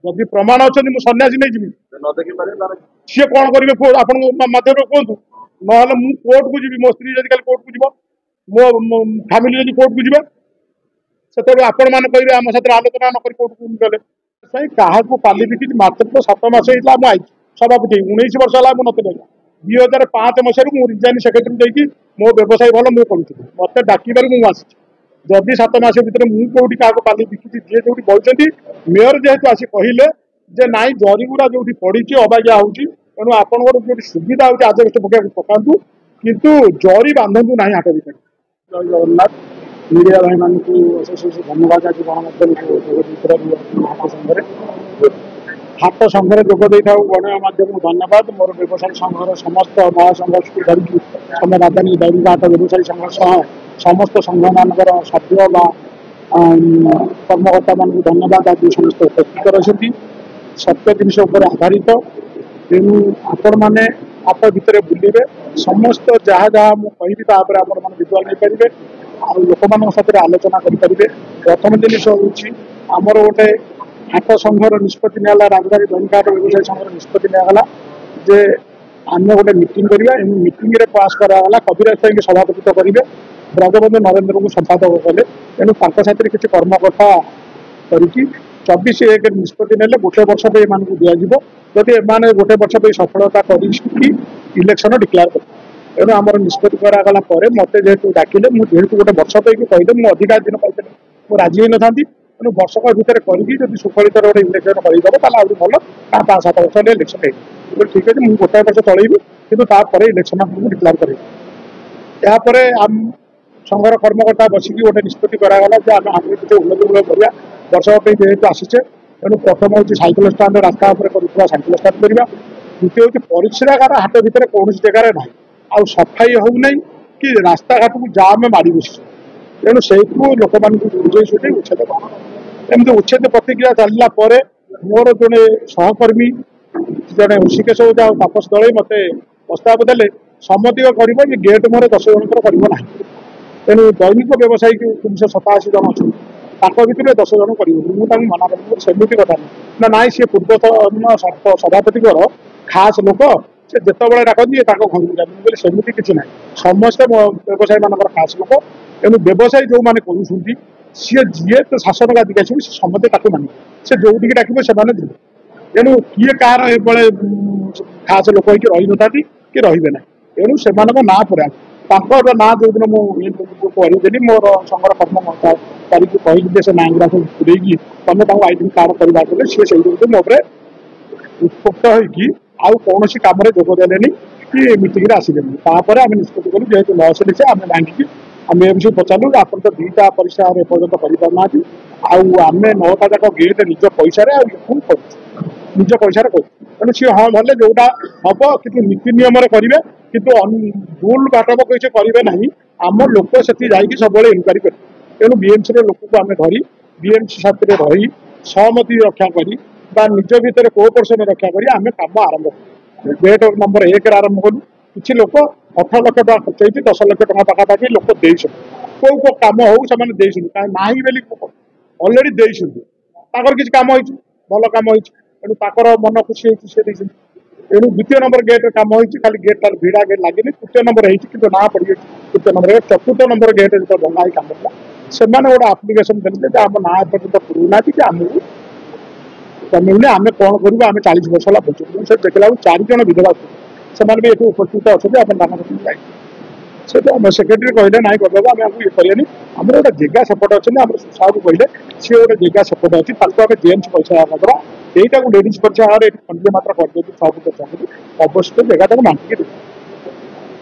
जदि प्रमाण अच्छा मुझे सन्यासी नहीं जी सी कौन करेंगे आप मध्यम कहतु ना मुझे कोर्ट को जी मो स्त्री जब कोर्ट को जी मो फैमिली जब कोर्ट को जी से आपण मैंने कहे आम साथ आलोचना नक कोर्ट को गले क्या पाली बिकी मात्र 7 मास होता सभापति 19 वर्ष है मुझे ना 2005 मसीह मुझे रिजाइन सेक्रेटरी देकी मो व्यवसाय भल मुझे करूँ मत डाक मुझे जदि 7 मास भितर मुझे कौटी क्या पाली बिकी जी जो बोलते मेयर जेहेतु आसी कहले जे नाई जरीगुड़ा जो पड़ी अबागिया होती तेणु आपंकर जो सुविधा होती आजबेस्ट पकड़ पकातु किंतु जरी बांधु ना हाट भितर जय जगन्नाथ मीडिया भाई मान अशेष धन्यवाद आज गणमाध्यम हाट संघ जोगदे था गणमाध्यम धन्यवाद मोर व्यवसायी संघर समस्त महासंघ धरिकी सम राजधानी दैनिक हाट व्यवसायी संघ सह समस्त संघ मानकर सभ्य कर्मकर्ता मान धन्यवाद आज समस्त उपस्थित रही सत्य जिन आधारित तेणु आपण मैंने हाट भितर बुले समस्त जहाँ जहाँ मुझे तापर आप विजुआल नहीं पारे आ लोक मान आलोचना करेंगे प्रथम जिनस होमर गोटे हाट संघर निष्पत्ति निगला राजधानी दैनिक हाट व्यवसायी संघर निष्पत्ति निगला जे आम गोटे मीटिंग करवा मीटिंग पास कराला कविराज साई सभापतित्व करेंगे ब्रजबंधु नरेन्द्र को संपादक कले तेणु साथी किसी कर्मकर्ता करके 24/1 निष्पत्ति ने गोटे वर्ष पर दिज्व जदि एम गोटे वर्ष पर सफलता कर इलेक्शन डिक्लेयर कर तेणु आम निष्पत्ति करागला मत जेहतु डाकिले मुझे गोटे वर्ष पे कहले मुझे अधिकार दिन कहते मुझे राजी होई न था तेणु वर्षक भितर करी सुफलित गोटे इलेक्शन करदेव ताल भल 5-7 वर्ष इलेक्शन हो ठीक है मुझे गोटाए वर्ष चलैबी कि इलेक्शन डिक्लेयर करें यापर आम संघर कर्मकर्ता बसिक गोटे निष्पत्ति करागला आम आगे किसी उन्नतिमूलक करवा वर्षक जेहेतु आसीचे तेणु प्रथम हूँ सैकेल स्टाण्ड रास्ता कर सैकेल स्टाण्ड करवा द्वितीय हूँ परिश्रागार हाट भितर कौन जगार ना आ सफाई हो ना कि रास्ता घाट को जाम माड़ बस तेणु से लोक मान बुझे सुझे उच्छेद एमती उच्छेद प्रतिक्रिया चलला मोर जड़े सहकर्मी जड़े ऋषिकेश ओझा तापस दल मत प्रस्ताव देले सम्मति कर गेट मोर 10 जनकर करना तेणु दैनिक व्यवसायी 387 जन अच्छा भितर 10 जन कर मुझे मना कर सेमती कथा ना ना सी पूर्वतन सभापति खास लोक से जिते डाकती घर को जाती सेमती किसी ना समस्ते व्यवसायी मान खास लोक तेणु व्यवसायी जो मैंने करुँच सी जी तो शासन गादी आस समझे माने से जो डाक से तेणु किए कार खास लोक रही न था कि रे ना तेणु से ना पूरा ना जो दिन मुझे मोर संघर कर्मकर्ता करके कहली से ना गुरा सब पूरेगी तुम आईडी कार्ड करवा सी से मोबरे उत्पक्त होगी आउ कौन कम जोगदेले कि मीटिंग आसले आम निष्पत्ति कलु जेहतु लस लिखे आम भांगिकी आम एम सी पचारू आप तो 2टा परिष्कार एपर्तंत करना आम 9टा जाक गेट निज पैसा निज पैसा तेणु सी हाँ भले जोटा हम कि नीति नियम करेंगे कितु भूल बाटक किसी करेंगे ना आम लोक से सब इनक्वारी कर तेणु बीएमसी लोक को आम धरी बीएमसी साथी रही सहमति रक्षा करी निज भितर कोऑपरेशन रक्षा करी आम कम आरंभ गेट नंबर 1 आरंभ कलु किसी लोक 18 लाख टका खर्च होती 10 लाख टका पाखापाखि लोक देश कौ कम हो ना बोली अलरेडी देर किसी कम हो भल कम हो मन खुशी होती तेणु द्वितीय नंबर गेट कम होती खाली गेट भिड़ा गेट लगे तृतीय नंबर हो ना पड़ गई तृतीय नंबर चतुर्थ नंबर गेट जो भंगा कम से गोटे आप्लिकेसन देते आम ना एपर्तंत पुरूना कि आमको मिलने आम कौन करूँ आम 40 वर्ष है बुझे से देखला 4 जन विधवा से भी ये उपस्थित अच्छा आम दान कर से तो सेक्रेटरी कहले ना करदेव आम आपको ये करें आम गोटे जगह सेपटे अच्छे आम साहब कहले सी गोटे जगह सेपटे अच्छी आम जेम्स पैसा करवा यहीटा को लेडीज पैसा खंडे मात्र करदे 6 फुट चाहिए अवश्य जगह बांटिकी दे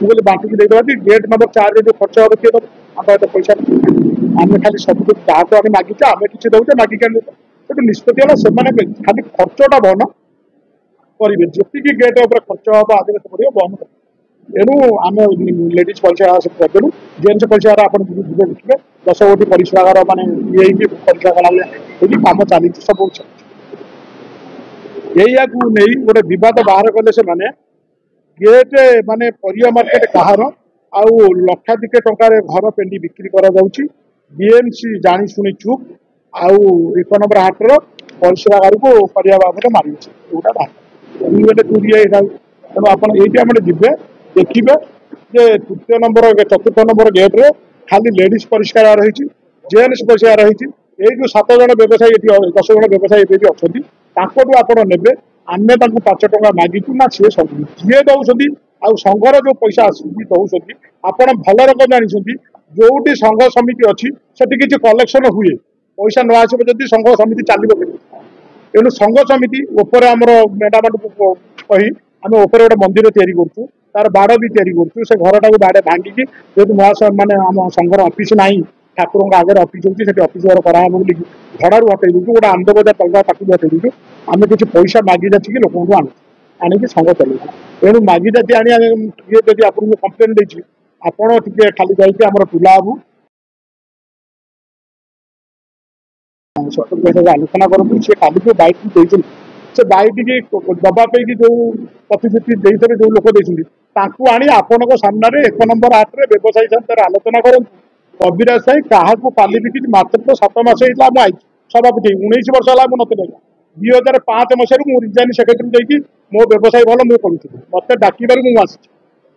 मुझे बांटिकी देदेवा कि गेट नंबर 4 जो खर्च हम किए दब आम पैसा आम खाली सब जहाँ तो आम मागिचे आम किसी दौचे मागिक गोटे निष्पत्ति है से खाली खर्चटा बहन करेंगे जी गेट खर्च हम आदेश पड़े बहन कर तेणु आम लेडीज पैसा करदेलु जेन्स पैसा आप देखिए 10 गोटी परिश्रागार मान ये परिश्रागार कम चली सब यही नहीं गोटे बद बाहर कले से माने गेट माने परिया मार्केट कहार आउ लक्षाधिक टंकार घर पेंडी बिक्री करा जाउची बीएमसी जानी शुणी चुप आउ 1 नंबर हाटर ପରିସ୍ରାଗାର को କରିବା ବାବଦରେ ମାରିଛି ଯୋଉଟା ବାହାରିଲା ଗୋଟେ ଟୁରିଏ ତେଣୁ ଆପଣ ଏଇଠି ଆମର ଯିବେ ଦେଖିବେ ଯେ ତୃତୀୟ ନମ୍ବର ଚତୁର୍ଥ ନମ୍ବର ଗେଟ୍ରେ ଖାଲି ଲେଡିଜ୍ ପରିଷ୍କାର ରହିଛି ଜେଣ୍ଟସ୍ ପରିଷ୍କାର ରହିଛି ଏଇ ଯୋଉ 7 ଜଣ ବ୍ୟବସାୟୀ ଏଠି 10 ଜଣ ବ୍ୟବସାୟୀ ଏଠି ଅଛନ୍ତି ତାଙ୍କଠୁ ଆପଣ ନେବେ ଆମେ ତାଙ୍କୁ 5 ଟଙ୍କା ମାଗିଛୁ ନା ସିଏ ସବୁ ଯିଏ ଦଉଛନ୍ତି ଆଉ ସଂଘର ଯୋଉ ପଇସା ଆସୁଛି ଦଉଛନ୍ତି ଆପଣ ଭଲ ରକମ ଜାଣିଛନ୍ତି ଯୋଉଠି ସଂଘ ସମିତି ଅଛି ସେଠି କିଛି କଲେକ୍ସନ ହୁଏ पैसा न आसो जदि संघ समिति चलो तेणु संघ समिति उपर आम मैडम कही आम उपर गोटे मंदिर तैयारी करूँ तार बाड़ भी तैयारी करूँ से घर टाक बाड़े भांगिकी जेहतु महाशय मैंने आम संघर अफिस् ना ठाकुर आगे अफिस् होती अफिस् घर कराए बोली भड़ारू हटई दूँ गोटे आंद बजार टंका ताकू हटई दूँ आम किसी पैसा मागि जाचिकी लोक आणिकी संघ चलो तेणु मागि जाती आनी जब आपको कम्प्लेन देती आपड़ टे खाली जाइए आम टुला हबू आलोचना करूँ सी खाली जो बैक देते से बैक दबापी जो प्रतिश्रुति देते जो लोक देती आनी आपण सामने 1 नंबर हाथ में व्यवसायी सहित आलोचना करूँ कविराज साई क्या पाली बिकी मात्र 7 मास होता सभापति 19 वर्ष है मुझे 2005 मसीह मुझे रिजाइन सेक्रेटरी मो व्यवसाय भल मुझे करूँ मत डाकिबार मुझे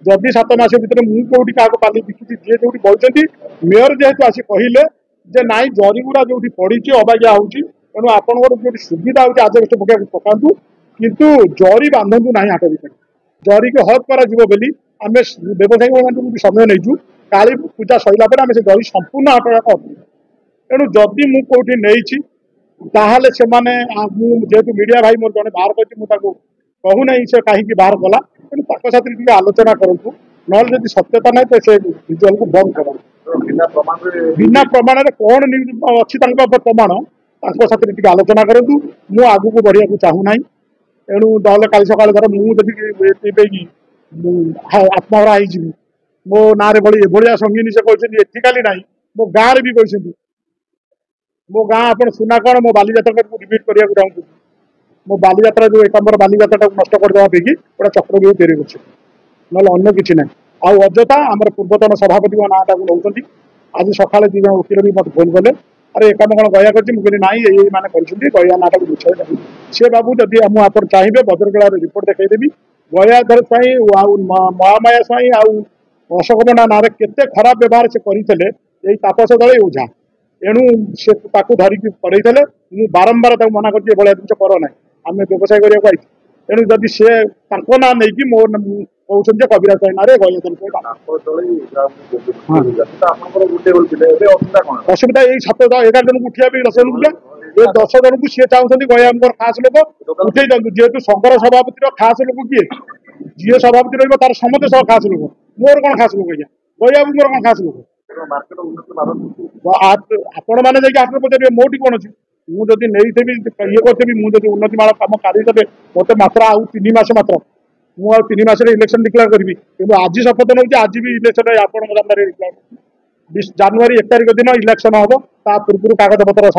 जदि 7 मास भितर मुझे कौटी क्या पाली बिकी जी जो कहते मेयर जेहेतु आसी कहले जे नाई जरीगुड़ा जो पड़ी अबागिया होणु आपंकर जो सुविधा होती आजबेस्ट पकड़ पकातु किंतु जरी बांधु ना हाट भर जरी को हक कर आम व्यवसायी समय नहीं काली पूजा सरला आम से जरी संपूर्ण हाट तेणु जदि मुझे कौटी नहीं ताहले से माने जेहेतु मीडिया भाई मोर जड़े बाहर कर कहूना से कहीं बाहर कला तेणु साथी आलोचना करूँ ना जब सत्यता ना तो से विजुअल को बंद करा बिना प्रमाण कौन अच्छी प्रमाण साथी आलोचना करूँ मु आगू को बढ़िया को चाहूना तेणु दल काली सका धर मुझे आत्महरा हो मो ना भाया संगीनी से कहते एथिकाली ना मो गाँव भी कहते मो गाँ आप सुना कौन मो बालीजात्रा को रिपीट करने को चाहूँ मो बालीजात्रा जो 1 नंबर बालीजात्रा नष्ट करदेवापी गोटे चक्रव्यूह तैयारी कर अन्य किसी ना आउ अजथा आम पूर्वतन सभापति नाटा को नौकरी आज सका 2 जन वकिल भी मत फोन कले अरे एक कौन गया कर ना ये मैंने गया नाटा को बुझे सी बाबू जदि आप चाहिए भद्रकला रिपोर्ट देखदेवी गयाधर स्वाई महामाया स्वाई आउ अशोक पंडा ना केते खराब व्यवहार से करते तापस दल ओझा एणु से धरिकी पड़े मुझे बारंबार मना कर जिन कर ना आम व्यवसाय करने तेणु जदि सी ना नहीं मो कहते कविराज साई ना असुविधा यही 11 जन को उठा 10 जन उठा ये 10 जन को सी चाहते गया खास लोक उठे दिखाँ जेहेतु संघर सभापति खास लोक किए जी सभापति रही तार समस्त खास लोक मोर कौन खास लोक गया मोर कौन खास लोक आपण मैंने हाथ में पचारे मोटी कौन अच्छी मुझे नहीं ये करी मुझे उन्नति माला कम कारिदे मत मात्र आउ 3 मास मात्र मुझे 3 मास इलेक्शन डिक्लेयर करी कि आज शपथ नौ आज भी इलेक्शन आपरे जनवरी 1 तारिख दिन इलेक्शन हम ता पूर्व कागज पत्र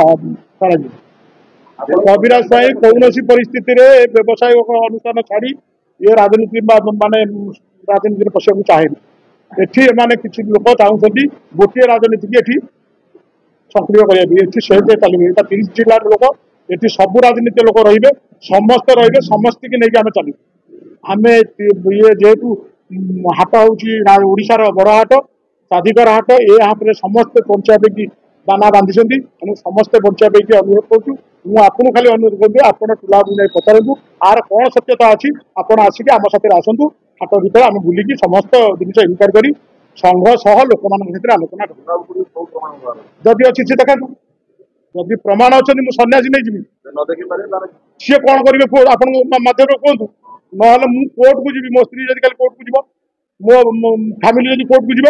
कर कविराज साई कौन परिस्थिति व्यवसाय अनुष्ठान छाड़ी ये राजनीति माने राजनीति पशा चाहे एटी एने किसी लोक चाहते गोटे राजनीति की एटी सक्रिय करें से चलिए 30 जिलार लोक ये सब राजनीति लोक रे समस्त रे समस्त की नहीं आम चल आम ये जेहेतु हाट होशार बड़ हाट साधिकर हाट ये हाट में समस्त पंचायत दाना बांधि तेणु समस्ते पंचायत अनुरोध करूँ मुझे खाली अनुरोध करूँ आप टुला नहीं पचारू आर कौन सत्यता अच्छी आपड़ आसिक आम साथ आसतु हाट भर आम बुलिकी समस्त जिन इनक्वारी कर संघ सह लोक मान आलोचना कर जदि अच्छी सी देखा जदि प्रमाण अच्छा मुझे सन्यासी नहीं जी सी कौन करेंगे आप कहतु ना मुझे कोर्ट को जी मो स्त्री जब कल कोर्ट को जीव मो फैमिली जब कोर्ट को जी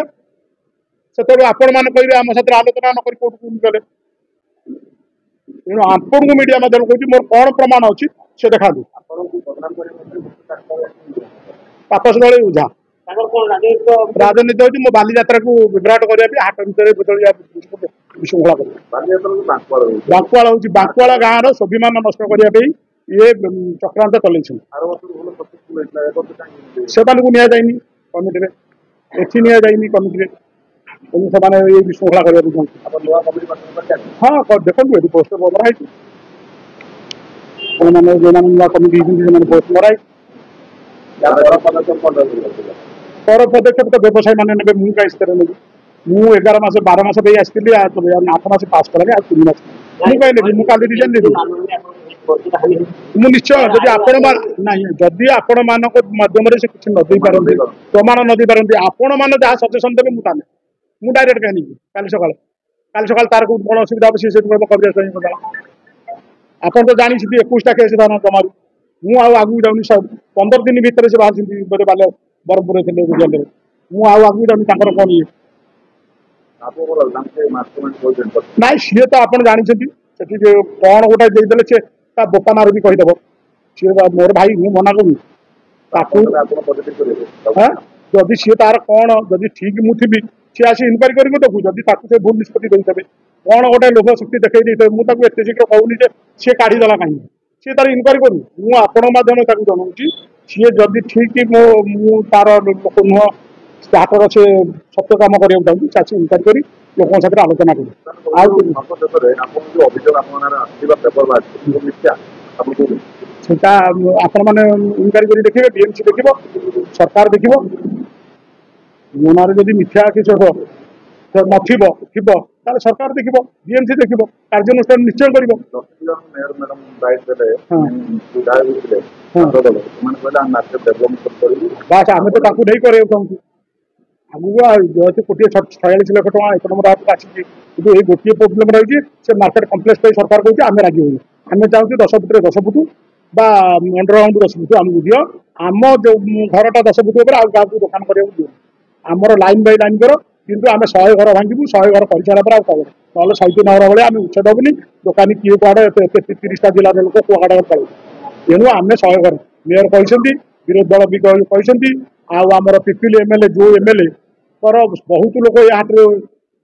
से आपण मैंने कहे आम साथ आलोचना नक कोर्ट को गले तेणु आपण को मीडिया मध्यम कहूँ मोर कौन प्रमाण अच्छी से देखा तापस दल ओझा राजनीति हूँ मो बालीजात्रा को विभ्राट करने हाट भर विशृंखला कर बांकुआल हूँ बांकुआल गाँव स्वाभिमान नष्ट करने ये चक्रांत चल नि कमिटी एथि नि कमिटी से विशृंखला करने हाँ देखो पोस्टर बदला है ଆପଣମାନେ ଯେଉଁମାନେ ନୂଆ କମିଟି ହେଇଛନ୍ତି ସେମାନେ ବହୁତ ମରାଇ ପର ପଦକ୍ଷେପ ତ ବ୍ୟବସାୟୀ ମାନେ ନେବେ। ମୁଁ କାହିଁ ସେଥିରେ ନେବି? ମୁଁ 11 ମାସ 12 ମାସ ଦେଇ ଆସିଥିଲି 8 ମାସ ପାସ୍ କଲାଣି ଆଉ 3 ମାସ ମୁଁ କାହିଁ ନେବି? ମୁଁ କାଲି ରିଜାଇନ୍ ଦେବି। ମୁଁ ନିଶ୍ଚୟ ଯଦି ଆପଣ ନାଇଁ ଯଦି ଆପଣ ମାନଙ୍କ ମାଧ୍ୟମରେ ସେ କିଛି ନ ଦେଇପାରନ୍ତି ପ୍ରମାଣ ନ ଦେଇପାରନ୍ତି ଆପଣ ମାନେ ଯାହା ସଜେସନ୍ ଦେବେ ମୁଁ ତାହେଲେ ମୁଁ ଡାଇରେକ୍ଟ କାହିଁ ନେବି? କାଲି ସକାଳେ ତାର କୋଉଠି କଣ ଅସୁବିଧା ହବ ସେ କବିରାଜ ପାଇଁ କଥା ଆପଣ ତ ଜାଣିଛନ୍ତି 21ଟା କେସ୍ ଜମାରୁ ମୁଁ ଆଉ ଆଗକୁ ଯାଉନି 15 ଦିନ ଭିତରେ ସେ ବାହାରିଛନ୍ତି ବୋଧେ ବରହମପୁରରେ ଥିଲେ ଜେଲରେ ମୁଁ ଆଉ ଆଗକୁ ଯାଉନି ତାଙ୍କର କଣ ଇଏ ନାଇଁ ସିଏ ତ ଆପଣ ଜାଣିଛନ୍ତି ସେଠି କଣ ଗୋଟେ ଦେଇଦେଲେ ସେ ତା ବୋପା ମାର ବି କହିଦେବ ସିଏ ମୋର ଭାଇ ମୁଁ ମନା କରୁନି ତାକୁ ଯଦି ସିଏ ତାର କଣ ଯଦି ଠିକ ମୁଁ ଥିବି ସିଏ ଆସି ଇନକ୍ୱାରି କରିବ ଦେଖୁ ଯଦି ତାକୁ ସେ ଭୁଲ ନିଷ୍ପତ୍ତି ଦେଇଦେବେ କଣ ଗୋଟେ ଲୋଭ ଶକ୍ତି ଦେଖେଇ ଦେଇଥିବେ ମୁଁ ତାକୁ ଏତେ ଶୀଘ୍ର କହୁନି ଯେ ସିଏ କାଢିଦେଲା କାହିଁକି ସିଏ ତାର ଇନକ୍ୱାରି କରୁ ମୁଁ ଆପଣଙ୍କ ମାଧ୍ୟମରେ ତାକୁ ଜଣାଉଛି ସିଏ ଯଦି ଠିକ ମୁଁ ତାର ଲୋକ ନୁହଁ ହାତର ସେ ସତ୍ୟ କାମ କରିବାକୁ ଚାହୁଁଛି ଚାଷୀ ଇନକ୍ୱାରି କରି ଲୋକଙ୍କ ସାଥିରେ ଆଲୋଚନା କରୁ ଆଉ ସେଟା ଆପଣମାନେ ଇନକ୍ୱାରି କରି ଦେଖିବେ ବିଏମସି ଦେଖିବ ସରକାର ଦେଖିବ ମୋ ନାଁରେ ଯଦି ମିଥ୍ୟା କିଛି ନଥିବ ଥିବ ତାହେଲେ ସରକାର ଦେଖିବ ବିଏମସି ଦେଖିବ କାର୍ଯ୍ୟାନୁଷ୍ଠାନ ନିଶ୍ଚୟ କରିବ ବାସ୍ ଆମେ ତ ତାକୁ ନେଇ କରିବାକୁ ଚାହୁଁଛୁ ଆଗକୁ ଯେହେତୁ କୋଟିଏ 46 ଲକ୍ଷ ଟଙ୍କା 1 ନମ୍ବର ହାତକୁ ଆସିଛି କିନ୍ତୁ ଏଇ ଗୋଟିଏ ପ୍ରୋବ୍ଲେମ ରହିଛି ସେ ମାର୍କେଟ କମ୍ପ୍ଲେକ୍ସ ପାଇଁ ସରକାର କହୁଛି ଆମେ ରାଜି ହଉଛୁ ଆମେ ଚାହୁଁଛୁ 10 ଫୁଟରେ 10 ଫୁଟ বা ଅଣ୍ଡରଗ୍ରାଉଣ୍ଡ 10 ଫୁଟ ଆମକୁ ଦିଅ ଆମ ଯୋଉ ଘରଟା 10 ଫୁଟ ଉପରେ ଆଉ କାହାକୁ ଦୋକାନ କରିବାକୁ ଦିଅ ଆମର ଲାଇନ୍ ବାଇ ଲାଇନ୍ କର କିନ୍ତୁ ଆମେ 100 ଘର ଭାଙ୍ଗିବୁ 100 ଘର କରିସାରିଲା ପରେ ଆଉ କବ ନହେଲେ 100 ଘର ଭଳିଆ ଆମେ ଉଚ୍ଛେଦ ହେବୁନି ଦୋକାନୀ କିଏ କୁଆଡେ 30ଟା ଜିଲ୍ଲାର ଲୋକ କୁଆଡେ ପଳେଇବୁ ତେଣୁ ଆମେ 100 ଘର ମେୟର କହିଛନ୍ତି ବିରୋଧୀ ଦଳ ବି କହିଛନ୍ତି ଆଉ ଆମର ପିପିଲି ଏମଏଲଏ ଯୋଉ ଏମଏଲଏ ଙ୍କର ବହୁତ ଲୋକ ଏ ହାଟରେ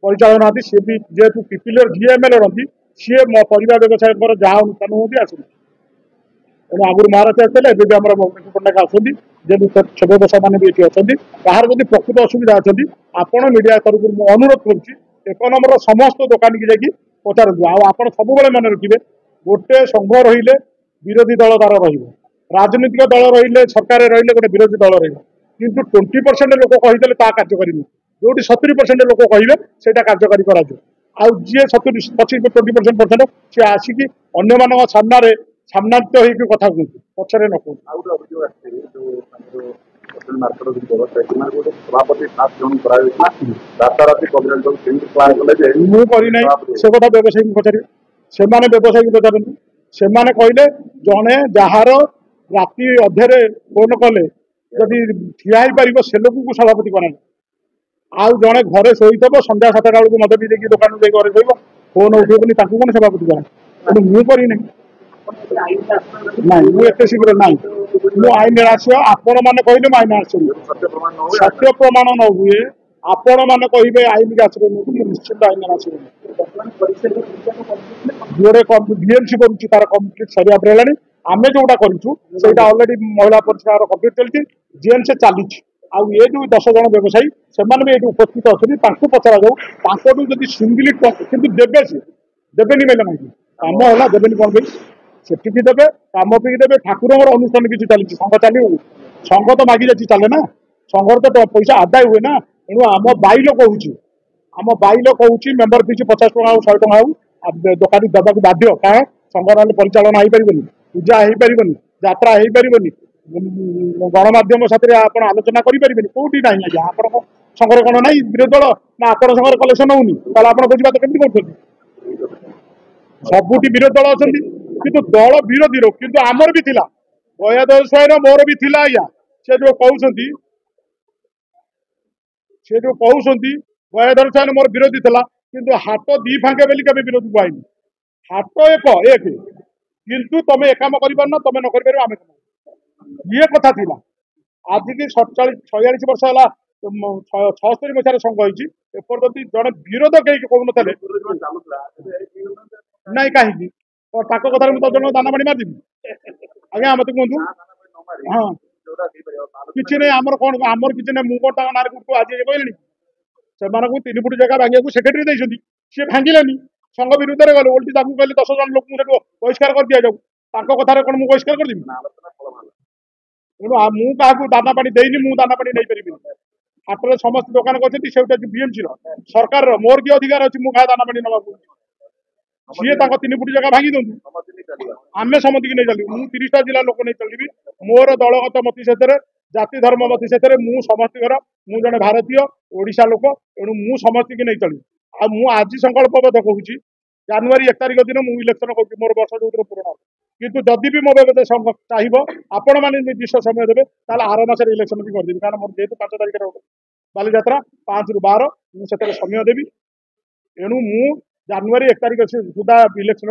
ପରିଚାଳନା ହୁଅନ୍ତି ସିଏ ବି ଯେହେତୁ ପିପିଲିର ଯିଏ ଏମଏଲଏ ରହନ୍ତି ସିଏ ପରିବା ବ୍ୟବସାୟୀଙ୍କର ଯାହା ଅନୁଷ୍ଠାନ ହୁଅନ୍ତି ଆସନ୍ତି ତେଣୁ ଆଗରୁ ମହାରାଷ୍ଟ୍ର ଆସିଥିଲେ ଏବେ ବି ଆମର ଭୁବନେଶ୍ୱର ପଟ୍ଟନାୟକ ଆସନ୍ତି ଯେହେତୁ ଛୋଟ ବ୍ୟବସାୟ ମାନେ ବି ଏଠି ଅଛନ୍ତି କାହାର ଯଦି ପ୍ରକୃତ ଅସୁବିଧା ଅଛନ୍ତି ଆପଣ ମିଡିଆ ତରଫରୁ ମୁଁ ଅନୁରୋଧ କରୁଛି 1 ନମ୍ବରର ସମସ୍ତ ଦୋକାନୀକି ଯାଇକି ପଚାରନ୍ତୁ ଆଉ ଆପଣ ସବୁବେଳେ ମନେ ରଖିବେ ଗୋଟେ ସଂଘ ରହିଲେ ବିରୋଧୀ ଦଳ ତାର ରହିବ ରାଜନୈତିକ ଦଳ ରହିଲେ ସରକାର ରହିଲେ ଗୋଟେ ବିରୋଧୀ ଦଳ ରହିବ କିନ୍ତୁ 20% ଲୋକ କହିଦେଲେ ତା କାର୍ଯ୍ୟକାରୀ ନୁହେଁ ଯୋଉଠି 70% ଲୋକ କହିବେ ସେଇଟା କାର୍ଯ୍ୟକାରୀ କରାଯିବ ଆଉ ଯିଏ 20% ସିଏ ଆସିକି ଅନ୍ୟମାନଙ୍କ ସାମ୍ନାରେ ସାମ୍ନାତ୍ୟ ହେଇକି କଥା କୁହନ୍ତୁ ପଛରେ ନ କୁହନ୍ତୁ ମୁଁ କରିନାହିଁ ସେ କଥା ବ୍ୟବସାୟୀଙ୍କୁ ପଚାରିବେ ସେମାନେ ବ୍ୟବସାୟୀଙ୍କୁ ପଚାରନ୍ତୁ ସେମାନେ କହିଲେ ଜଣେ ଯାହାର ରାତି ଅଧରେ ଫୋନ କଲେ ଯଦି ଠିଆ ହେଇପାରିବ ସେ ଲୋକକୁ ସଭାପତି କରାଯାଏ ଆଉ ଜଣେ ଘରେ ଶୋଇଥିବ ସନ୍ଧ୍ୟା 7ଟା ବେଳକୁ ମଦ ପିଇ ଦେଇକି ଦୋକାନକୁ ଯାଇ ଘରେ ଶୋଇବ ଫୋନ ଉଠେଇବନି ତାକୁ କଣ ସଭାପତି କରାଯାଏ ତେଣୁ ମୁଁ କରିନାହିଁ ନାଇଁ ମୁଁ ଏତେ ଶୀଘ୍ର ନାହିଁ ମୁଁ ଆଇନରେ ଆସିବ ଆପଣ ମାନେ କହିଲେ ମୁଁ ଆଇନ ଆସିବି ସତ୍ୟ ପ୍ରମାଣ ନ ହୁଏ ଆପଣ ମାନେ କହିବେ ଆଇନକୁ ଆସିବେନି ମୁଁ ନିଶ୍ଚିତ ଆଇନରେ ଆସିବେନି ବିଏମସି କରୁଛି ତାର କମ୍ପ୍ଲିଟ ସରିବା ପରେ ହେଲାଣି ଆମେ ଯୋଉଟା କରିଛୁ ସେଇଟା ଅଲରେଡି ମହିଳା ପରିଷ୍କାର କମ୍ପ୍ଲିଟ ଚାଲିଛି ଜିଏମସି ଚାଲିଛି ଆଉ ଏ ଯୋଉ 10 ଜଣ ବ୍ୟବସାୟୀ ସେମାନେ ବି ଏଠି ଉପସ୍ଥିତ ଅଛନ୍ତି ତାଙ୍କୁ ପଚରାଯାଉ ତାଙ୍କଠୁ ଯଦି ସିଙ୍ଗିଲି କିନ୍ତୁ ଦେବେ ସେ ଦେବେନି ବେଲେ ନାହିଁ କାମ ହେଲା ଦେବେନି କଣ ପାଇଁ ସେଠିକି ଦେବେ କାମ ପାଇଁ ଦେବେ ଠାକୁରଙ୍କର ଅନୁଷ୍ଠାନ କିଛି ଚାଲିଛି ସଂଘ ଚାଲିବ ସଂଘ ତ ମାଗି ଯାଉଛି ଚାଲେ ନା ସଂଘର ତ ପଇସା ଆଦାୟ ହୁଏ ନା ତେଣୁ ଆମ ବାଇଲ କହୁଛି ମେମ୍ବର ପିଛୁ 50 ଟଙ୍କା ଆଉ 100 ଟଙ୍କା ଆଉ ଦୋକାନୀ ଦେବାକୁ ବାଧ୍ୟ କାରଣ ସଂଘ ନହେଲେ ପରିଚାଳନା ହେଇପାରିବନି ପୂଜା ହେଇପାରିବନି ଯାତ୍ରା ହେଇପାରିବନି ଗଣମାଧ୍ୟମ ସାଥିରେ ଆପଣ ଆଲୋଚନା କରିପାରିବେନି କୋଉଠି ନାହିଁ ଆଜ୍ଞା ଆପଣଙ୍କ ସଂଘରେ କଣ ନାହିଁ ବିରୋଧୀ ଦଳ ନା ଆପଣ ସଂଘରେ କଲେକ୍ସନ ହଉନି ତାହେଲେ ଆପଣ ଭୋଜିଭାତ କେମିତି କରୁଛନ୍ତି ସବୁଠି ବିରୋଧୀ ଦଳ ଅଛନ୍ତି କିନ୍ତୁ ଦଳ ବିରୋଧୀର କିନ୍ତୁ ଆମର ବି ଥିଲା ଗୟାଧର ସ୍ୱାଇଁର ମୋର ବି ଥିଲା ଆଜ୍ଞା ସେ ଯୋଉ କହୁଛନ୍ତି ଗୟାଧର ସ୍ୱାଇଁର ମୋର ବିରୋଧୀ ଥିଲା କିନ୍ତୁ ହାତ ଦି ଫାଙ୍କେ ବୋଲି କେବେ ବିରୋଧୀକୁ ଆଇନି ହାତ ଏକ କିନ୍ତୁ ତମେ ଏ କାମ କରିପାରୁନ ତମେ ନ କରିପାରିବ ଆମେ ଇଏ କଥା ଥିଲା ଆଜିକି 46 ବର୍ଷ ହେଲା 76 ମସିହାରେ ସଂଘ ହେଇଛି ଏପର୍ଯ୍ୟନ୍ତ ଜଣେ ବିରୋଧ କେହି କହୁନଥିଲେ ନାଇଁ କାହିଁକି ତାଙ୍କ କଥାରେ ମୁଁ ତ ଜଣଙ୍କ ଦାନା ପାଣି ମାରିଦେବି ଆଜ୍ଞା ମତେ କୁହନ୍ତୁ ହଁ କିଛି ନାହିଁ ଆମର କିଛି ନାହିଁ ମୁଁ କଣ ତାଙ୍କ ନାଁରେ ଆଜି କହିଲେଣି ସେମାନଙ୍କୁ 3 ଫୁଟ ଜାଗା ଭାଙ୍ଗିବାକୁ ସେକ୍ରେଟାରୀ ଦେଇଛନ୍ତି ସିଏ ଭାଙ୍ଗିଲେନି ସଂଘ ବିରୁଦ୍ଧରେ ଗଲେ ଓଲଟି ତାକୁ କହିଲେ 10 ଜଣ ଲୋକଙ୍କୁ ସେଠୁ ବହିଷ୍କାର କରିଦିଆଯାଉ ତାଙ୍କ କଥାରେ କ'ଣ ମୁଁ ବହିଷ୍କାର କରିଦେବି? ତେଣୁ ମୁଁ କାହାକୁ ଦାନା ପାଣି ଦେଇନି, ମୁଁ ଦାନା ପାଣି ନେଇପାରିବିନି। ହାଟରେ ସମସ୍ତେ ଦୋକାନ କରିଛନ୍ତି, ସେଇଟା ବିଏମସିର ସରକାରର, ମୋର କି ଅଧିକାର ଅଛି ମୁଁ କାହା ଦାନା ପାଣି ନେବାକୁ? ସିଏ ତାଙ୍କ 3 ଫୁଟ ଜାଗା ଭାଙ୍ଗି ଦିଅନ୍ତୁ, ଆମେ ସମସ୍ତଙ୍କୁ ନେଇ ଚାଲିବୁ। ମୁଁ 30ଟା ଜିଲ୍ଲା ଲୋକ ନେଇ ଚାଲିବି। ମୋର ଦଳଗତ ମତି ସେଥିରେ, ଜାତି ଧର୍ମ ମତି ସେଥିରେ, ମୁଁ ସମସ୍ତଙ୍କର, ମୁଁ ଜଣେ ଭାରତୀୟ ଓଡ଼ିଶା ଲୋକ, ତେଣୁ ମୁଁ ସମସ୍ତଙ୍କୁ ନେଇ ଚାଲିବି। ଆଉ ମୁଁ ଆଜି ସଂକଳ୍ପବଦ୍ଧ କହୁଛି, ଜାନୁଆରୀ 1 ତାରିଖ ଦିନ ମୁଁ ଇଲେକ୍ସନ କରୁଛି, ମୋର ବର୍ଷ ଯୋଉଥିରେ ପୂରଣ ହେବ। କିନ୍ତୁ ଯଦି ବି ମୋ ବ୍ୟବସ୍ଥା ଚାହିଁବ, ଆପଣମାନେ ନିର୍ଦ୍ଦିଷ୍ଟ ସମୟ ଦେବେ, ତାହେଲେ ଆର ମାସରେ ଇଲେକ୍ସନ ବି କରିଦେବି। କାରଣ ମୋର ଯେହେତୁ 5 ତାରିଖରେ ବାଲିଯାତ୍ରା, 5 ରୁ 12 ମୁଁ ସେଥିରେ ସମୟ ଦେବି। ତେଣୁ ମୁଁ ଜାନୁଆରୀ 1 ତାରିଖ ସୁଦ୍ଧା ଇଲେକ୍ସନ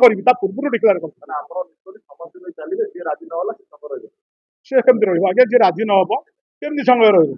କରିବି, ତା ପୂର୍ବରୁ ଡିକ୍ଲେୟାର କରିବି। ସେ କେମିତି ରହିବ ଆଜ୍ଞା? ଯିଏ ରାଜି ନ ହବ କେମିତି ସମୟ ରହିବ?